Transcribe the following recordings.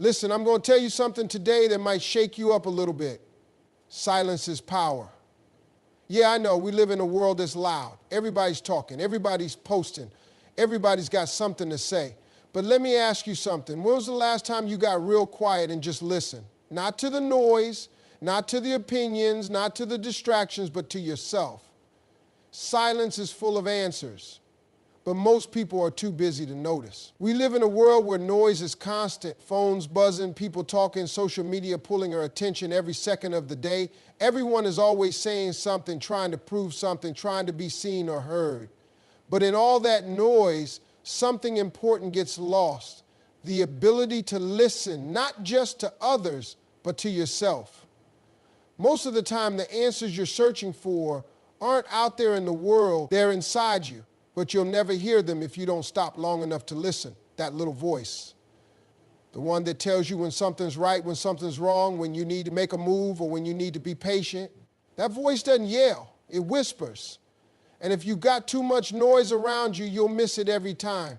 Listen, I'm going to tell you something today that might shake you up a little bit. Silence is power. Yeah, I know we live in a world that's loud. Everybody's talking. Everybody's posting. Everybody's got something to say. But let me ask you something. When was the last time you got real quiet and just listened? Not to the noise, not to the opinions, not to the distractions, but to yourself. Silence is full of answers, but most people are too busy to notice. We live in a world where noise is constant. Phones buzzing, people talking, social media pulling our attention every second of the day. Everyone is always saying something, trying to prove something, trying to be seen or heard. But in all that noise, something important gets lost. The ability to listen, not just to others, but to yourself. Most of the time, the answers you're searching for aren't out there in the world, they're inside you. But you'll never hear them if you don't stop long enough to listen. That little voice. The one that tells you when something's right, when something's wrong, when you need to make a move or when you need to be patient. That voice doesn't yell, it whispers. And if you've got too much noise around you, you'll miss it every time.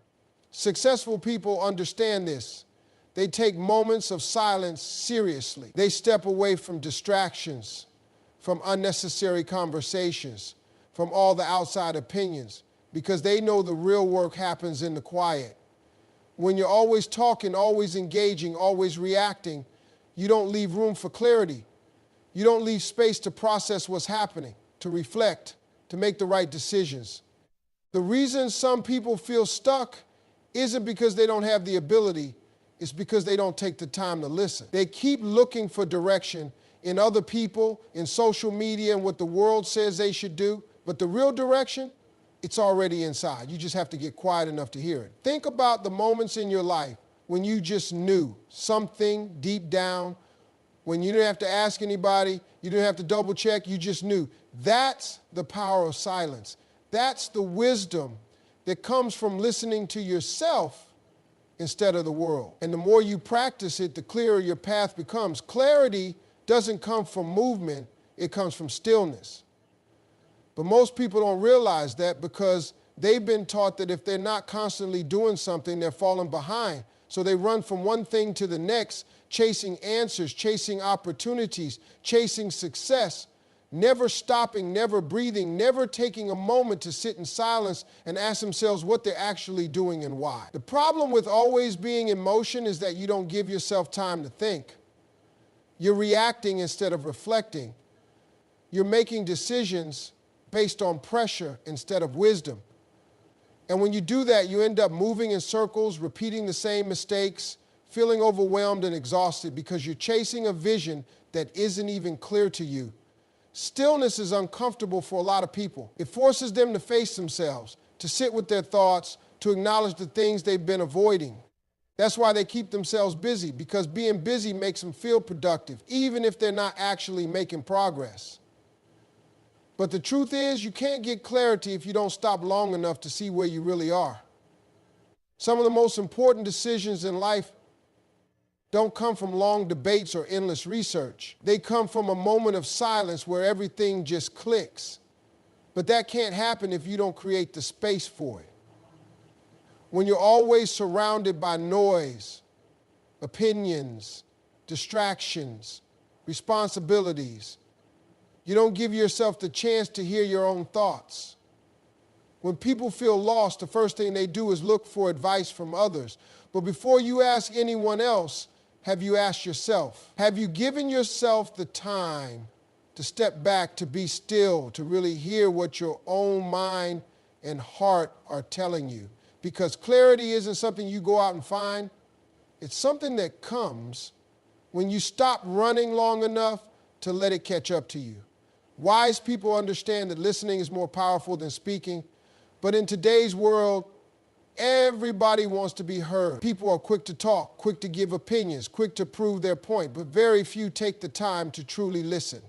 Successful people understand this. They take moments of silence seriously. They step away from distractions, from unnecessary conversations, from all the outside opinions, because they know the real work happens in the quiet. When you're always talking, always engaging, always reacting, you don't leave room for clarity. You don't leave space to process what's happening, to reflect, to make the right decisions. The reason some people feel stuck isn't because they don't have the ability, it's because they don't take the time to listen. They keep looking for direction in other people, in social media, and what the world says they should do. But the real direction, it's already inside. You just have to get quiet enough to hear it. Think about the moments in your life when you just knew something deep down, when you didn't have to ask anybody, you didn't have to double check, you just knew. That's the power of silence. That's the wisdom that comes from listening to yourself instead of the world. And the more you practice it, the clearer your path becomes. Clarity doesn't come from movement, it comes from stillness. But most people don't realize that because they've been taught that if they're not constantly doing something, they're falling behind. So they run from one thing to the next, chasing answers, chasing opportunities, chasing success, never stopping, never breathing, never taking a moment to sit in silence and ask themselves what they're actually doing and why. The problem with always being in motion is that you don't give yourself time to think. You're reacting instead of reflecting. You're making decisions based on pressure instead of wisdom. And when you do that, you end up moving in circles, repeating the same mistakes, feeling overwhelmed and exhausted because you're chasing a vision that isn't even clear to you. Stillness is uncomfortable for a lot of people. It forces them to face themselves, to sit with their thoughts, to acknowledge the things they've been avoiding. That's why they keep themselves busy, because being busy makes them feel productive, even if they're not actually making progress. But the truth is, you can't get clarity if you don't stop long enough to see where you really are. Some of the most important decisions in life don't come from long debates or endless research. They come from a moment of silence where everything just clicks. But that can't happen if you don't create the space for it. When you're always surrounded by noise, opinions, distractions, responsibilities, you don't give yourself the chance to hear your own thoughts. When people feel lost, the first thing they do is look for advice from others. But before you ask anyone else, have you asked yourself? Have you given yourself the time to step back, to be still, to really hear what your own mind and heart are telling you? Because clarity isn't something you go out and find. It's something that comes when you stop running long enough to let it catch up to you. Wise people understand that listening is more powerful than speaking. But in today's world, everybody wants to be heard. People are quick to talk, quick to give opinions, quick to prove their point, but very few take the time to truly listen.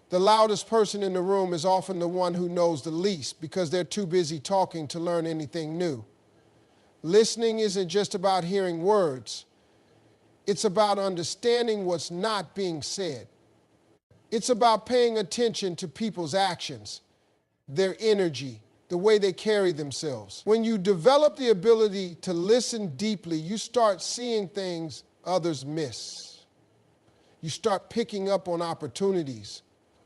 The loudest person in the room is often the one who knows the least because they're too busy talking to learn anything new. Listening isn't just about hearing words. It's about understanding what's not being said. It's about paying attention to people's actions, their energy, the way they carry themselves. When you develop the ability to listen deeply, you start seeing things others miss. You start picking up on opportunities,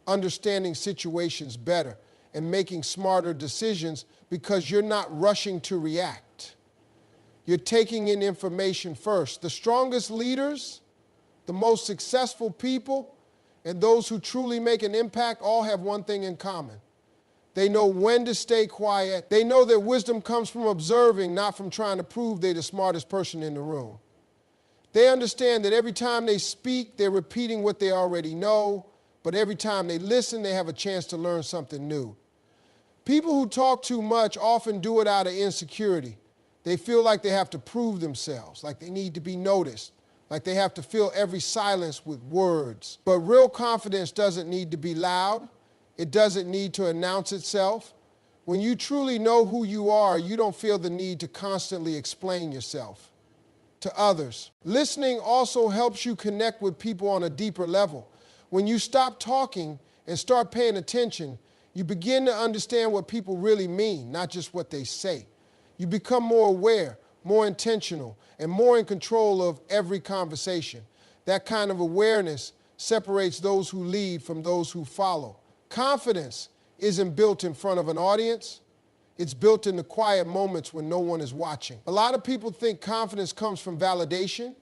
understanding situations better, and making smarter decisions because you're not rushing to react. You're taking in information first. The strongest leaders, the most successful people, and those who truly make an impact all have one thing in common. They know when to stay quiet. They know that wisdom comes from observing, not from trying to prove they're the smartest person in the room. They understand that every time they speak, they're repeating what they already know, but every time they listen, they have a chance to learn something new. People who talk too much often do it out of insecurity. They feel like they have to prove themselves, like they need to be noticed, like they have to fill every silence with words. But real confidence doesn't need to be loud. It doesn't need to announce itself. When you truly know who you are, you don't feel the need to constantly explain yourself to others. Listening also helps you connect with people on a deeper level. When you stop talking and start paying attention, you begin to understand what people really mean, not just what they say. You become more aware, more intentional, and more in control of every conversation. That kind of awareness separates those who lead from those who follow. Confidence isn't built in front of an audience. It's built in the quiet moments when no one is watching. A lot of people think confidence comes from validation,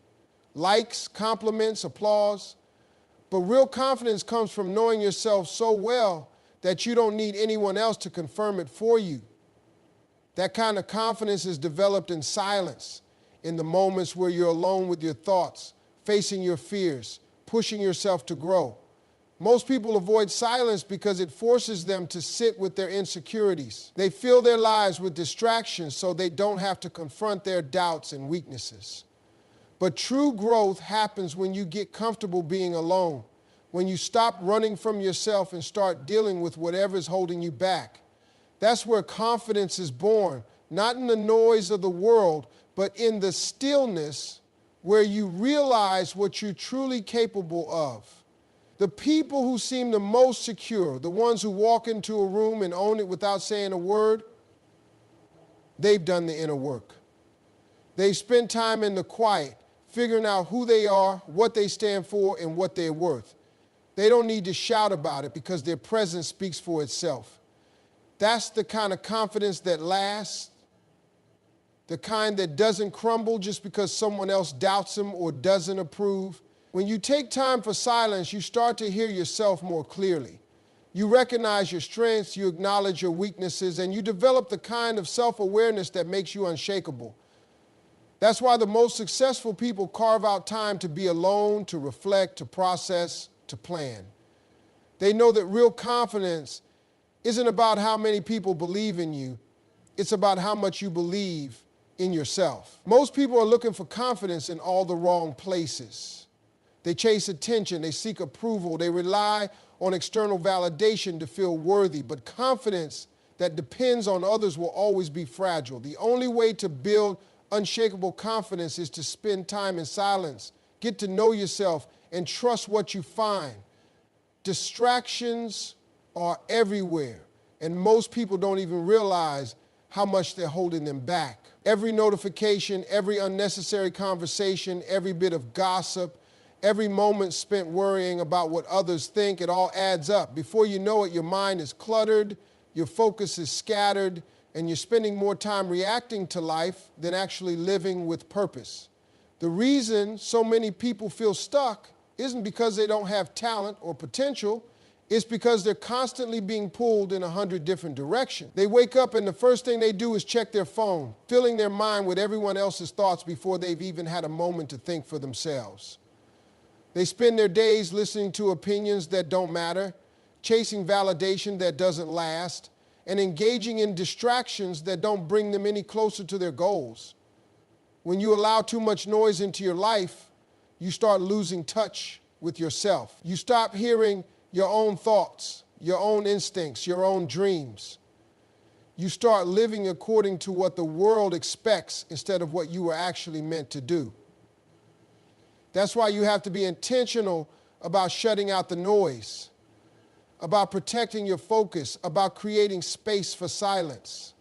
likes, compliments, applause. But real confidence comes from knowing yourself so well that you don't need anyone else to confirm it for you. That kind of confidence is developed in silence, in the moments where you're alone with your thoughts, facing your fears, pushing yourself to grow. Most people avoid silence because it forces them to sit with their insecurities. They fill their lives with distractions so they don't have to confront their doubts and weaknesses. But true growth happens when you get comfortable being alone, when you stop running from yourself and start dealing with whatever's holding you back. That's where confidence is born, not in the noise of the world, but in the stillness where you realize what you're truly capable of. The people who seem the most secure, the ones who walk into a room and own it without saying a word, they've done the inner work. They've spent time in the quiet, figuring out who they are, what they stand for, and what they're worth. They don't need to shout about it because their presence speaks for itself. That's the kind of confidence that lasts, the kind that doesn't crumble just because someone else doubts them or doesn't approve. When you take time for silence, you start to hear yourself more clearly. You recognize your strengths, you acknowledge your weaknesses, and you develop the kind of self-awareness that makes you unshakable. That's why the most successful people carve out time to be alone, to reflect, to process, to plan. They know that real confidence isn't about how many people believe in you. It's about how much you believe in yourself. Most people are looking for confidence in all the wrong places. They chase attention, they seek approval, they rely on external validation to feel worthy. But confidence that depends on others will always be fragile. The only way to build unshakable confidence is to spend time in silence, get to know yourself, and trust what you find. Distractions are everywhere, and most people don't even realize how much they're holding them back. Every notification, every unnecessary conversation, every bit of gossip, every moment spent worrying about what others think, it all adds up. Before you know it, your mind is cluttered, your focus is scattered, and you're spending more time reacting to life than actually living with purpose. The reason so many people feel stuck isn't because they don't have talent or potential. It's because they're constantly being pulled in 100 different directions. They wake up and the first thing they do is check their phone, filling their mind with everyone else's thoughts before they've even had a moment to think for themselves. They spend their days listening to opinions that don't matter, chasing validation that doesn't last, and engaging in distractions that don't bring them any closer to their goals. When you allow too much noise into your life, you start losing touch with yourself. You stop hearing your own thoughts, your own instincts, your own dreams. You start living according to what the world expects instead of what you were actually meant to do. That's why you have to be intentional about shutting out the noise, about protecting your focus, about creating space for silence.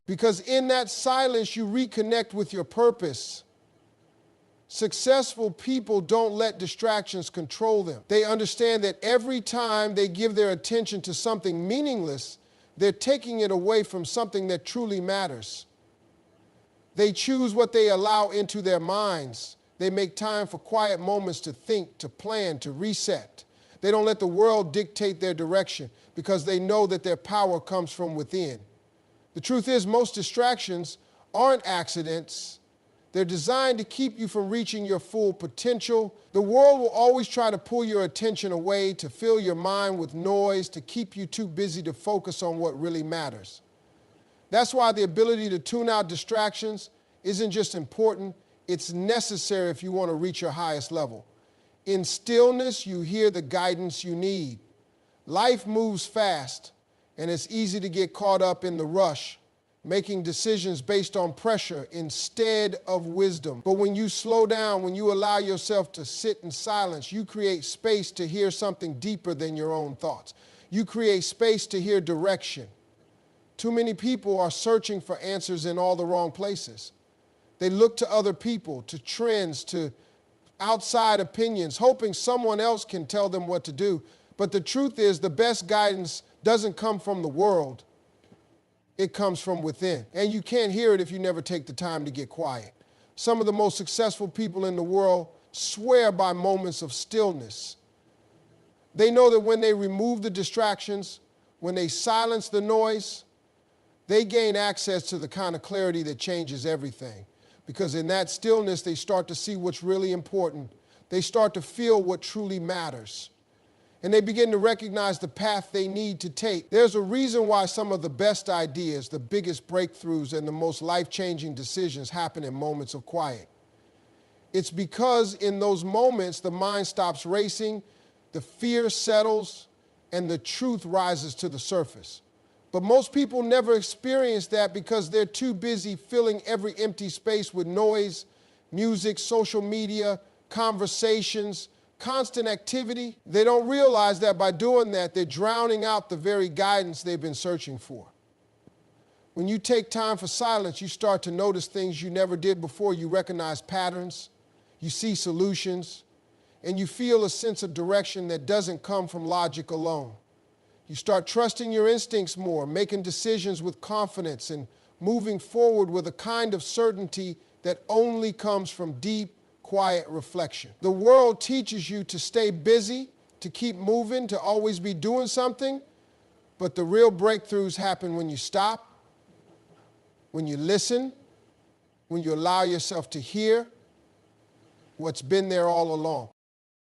Because in that silence, you reconnect with your purpose. Successful people don't let distractions control them. They understand that every time they give their attention to something meaningless, they're taking it away from something that truly matters. They choose what they allow into their minds. They make time for quiet moments to think, to plan, to reset. They don't let the world dictate their direction because they know that their power comes from within. The truth is, most distractions aren't accidents. They're designed to keep you from reaching your full potential. The world will always try to pull your attention away, to fill your mind with noise, to keep you too busy to focus on what really matters. That's why the ability to tune out distractions isn't just important, it's necessary if you want to reach your highest level. In stillness, you hear the guidance you need. Life moves fast, and it's easy to get caught up in the rush, making decisions based on pressure instead of wisdom. But when you slow down, when you allow yourself to sit in silence, you create space to hear something deeper than your own thoughts. You create space to hear direction. Too many people are searching for answers in all the wrong places. They look to other people, to trends, to outside opinions, hoping someone else can tell them what to do. But the truth is, the best guidance doesn't come from the world. It comes from within. And you can't hear it if you never take the time to get quiet. Some of the most successful people in the world swear by moments of stillness. They know that when they remove the distractions, when they silence the noise, they gain access to the kind of clarity that changes everything. Because in that stillness, they start to see what's really important. They start to feel what truly matters. And they begin to recognize the path they need to take. There's a reason why some of the best ideas, the biggest breakthroughs, and the most life-changing decisions happen in moments of quiet. It's because in those moments, the mind stops racing, the fear settles, and the truth rises to the surface. But most people never experience that because they're too busy filling every empty space with noise, music, social media, conversations, constant activity. They don't realize that by doing that, they're drowning out the very guidance they've been searching for. When you take time for silence, you start to notice things you never did before. You recognize patterns, you see solutions, and you feel a sense of direction that doesn't come from logic alone. You start trusting your instincts more, making decisions with confidence, and moving forward with a kind of certainty that only comes from deep, quiet reflection. The world teaches you to stay busy, to keep moving, to always be doing something, but the real breakthroughs happen when you stop, when you listen, when you allow yourself to hear what's been there all along.